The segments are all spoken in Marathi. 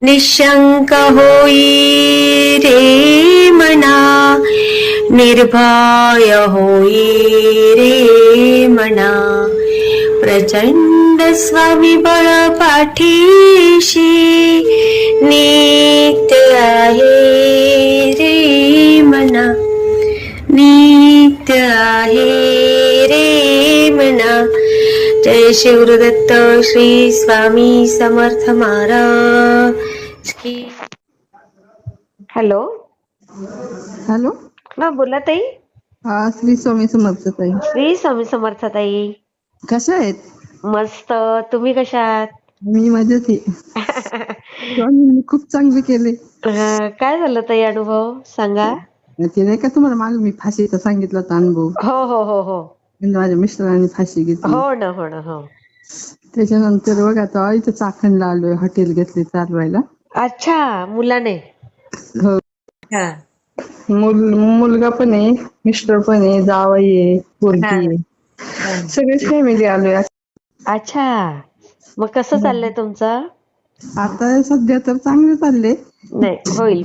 निशंक होई रे मना, निर्भय होई रे मना, प्रचंड स्वविबळ पाठीशी नित्य आहे रे मना, नित्य आहे रे मना. जय शिवदत्त श्री स्वामी समर्थ महाराज की. Hello hello. हा बोला ताई. हा, श्री स्वामी समर्थ ताई. श्री स्वामी समर्थ ताई. कशा आहेत? मस्त. तुम्ही कशा आहात? मी मजेत आहे. स्वामींनी खूप चांगले केले. काय झालं ताई, अनुभव सांगा. ते नाही का तुम्हाला मागे मी फाशीचा सांगितला होता अनुभव. हो हो हो हो. म्हणजे माझ्या मिस्टरांनी फाशी घेतली. हो ना हो ना हो. त्याच्यानंतर बघा आता इथं चाकणला आलोय, हॉटेल घेतले चालवायला. अच्छा, मुलाने. हो. हा मुलगा पण आहे, मिस्टर पण आहे, जावई आहे, पोरगी आहे, सगळीच फॅमिली आलोय. अच्छा, मग कसं चाललंय तुमचं? आता सध्या तर चांगले चालले. नाही, होईल.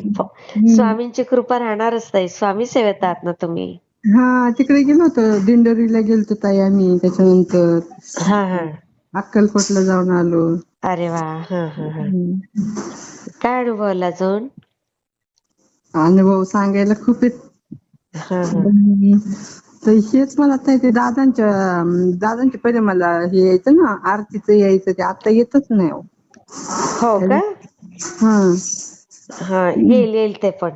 स्वामींची कृपा राहणारच ताई. स्वामी सेवेत आहात ना तुम्ही. हा, तिकडे गेलो होतो, दिंडोरीला गेलतो ताई आम्ही. त्याच्यानंतर हा हा. अक्कलकोटला जाऊन आलो. अरे वा. हा हा हा. काय अनुभव आला अजून? अनुभव सांगायला खूप आहेत. हा हा. तर हेच मला आता ते दादांच्या पहिले मला हे यायचं ना, आरतीचं यायचं, ते आता येतच नाही. हो का? हा हा, येईल येईल ते पण.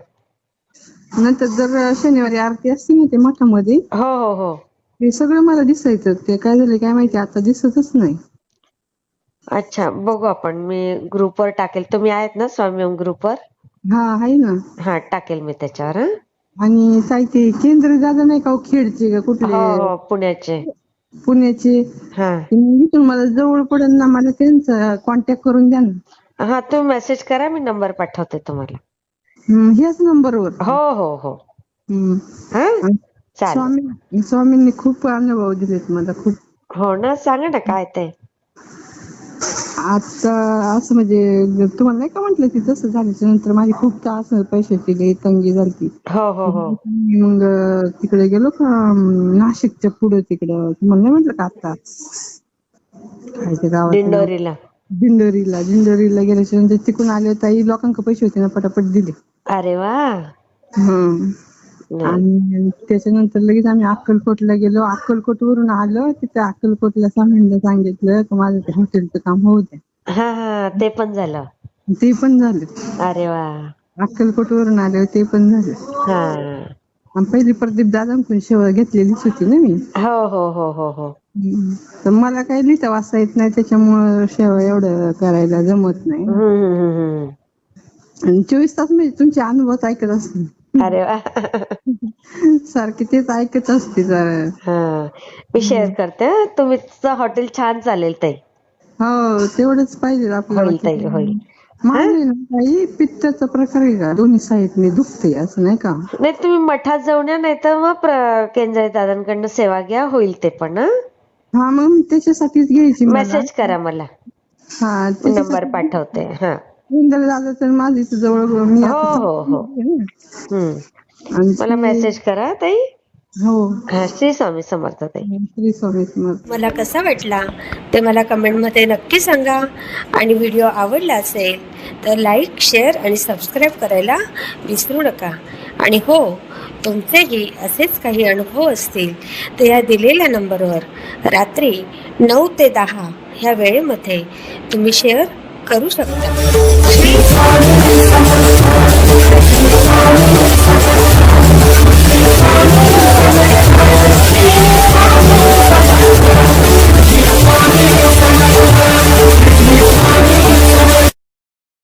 नंतर दर शनिवारी आरती असते ना ते मठामध्ये, हो हो हो. ते सगळं मला दिसायचं. ते काय झालं काय माहिती, आता दिसतच नाही. अच्छा, बघू आपण. मी ग्रुपवर टाकेल. तुम्ही आहेत ना स्वामी ग्रुपवर? हा, आहे ना. हा, टाकेल मी त्याच्यावर. आणि काय ते केंद्र दादा नाही का, खेडचे का कुठले, हो हो, पुण्याचे. पुण्याचे. हा इथून मला जवळ पडेल ना, मला त्यांचा कॉन्टॅक्ट करून द्या ना. हा, तुम्ही मेसेज करा, मी नंबर पाठवते तुम्हाला. ह्याच नंबरवर. हो हो हो. हा, चालेल. स्वामींनी खूप अनुभव दिलेत मला, खूप. हो ना, सांगा ना काय ते. आता असं म्हणजे तुम्हाला नाही का म्हटलं, की तसं झाल्याच्या नंतर माझी खूप त्रास, पैशाची लई तंगी झाली. हो हो हो. मग तिकडे गेलो का, नाशिकच्या पुढे तिकडं, तुम्हाला नाही म्हटलं का आता काय ते गावाचं नाव, दिंडोरीला. दिंडोरीला गेल्याच्या नंतर तिकडून आले ताई, लोकांकडे पैसे होते ना, पटापट दिले. अरे वा. आणि त्याच्यानंतर लगेच आम्ही अक्कलकोटला गेलो. अक्कलकोट वरून आलो, तिथे अक्कलकोटला स्वामींना सांगितलं की माझं ते हॉटेलचं काम होऊ द्या. हा हा, ते पण झालं. ते पण झालं. अरे वा. अक्कलकोट वरून आले, ते पण झालं. हा. आणि पहिली प्रदीप दादांकडून सेवा घेतलेलीच होती ना मी. हो हो हो हो हो. तर मला काही लिहिता वाचता येत नाही, त्याच्यामुळं सेवा एवढं करायला जमत नाही. आणि 24 तास म्हणजे तुमचे अनुभव ऐकत असते. अरे वा. सारखे तेच ऐकत असते. हा, मी शेअर करते. तुमचं हॉटेल छान चालेल ताई. हो, तेवढंच पाहिजे आपल्याला. होईल ताई, होईल. माझे ना काही पित्ताचा प्रकार आहे का, दोन्ही साईडने दुखते, असं नाही का. नाही, तुम्ही मठात जाऊन या, नाही तर मग केंद्र दादांकडनं सेवा घ्या, होईल ते पण. हा, मग त्याच्यासाठीच घ्यायची मला. मेसेज करा मला, हा, नंबर पाठवते. हा, दादा तर माझी जवळ मी हो हो हो. मला मेसेज करा ताई. हो. श्री स्वामी समर्थ ताई. श्री स्वामी समर्थ. मला कसा वाटला ते मला कमेंटमध्ये नक्की सांगा. आणि व्हिडिओ आवडला असेल तर लाईक, शेअर आणि सबस्क्राईब करायला विसरू नका. आणि हो, तुमचेही असेच काही अनुभव असतील तर या दिलेल्या नंबरवर रात्री 9 ते 10 ह्या वेळेमध्ये तुम्ही शेअर करू शकता. श्री स्वामी समर्थ.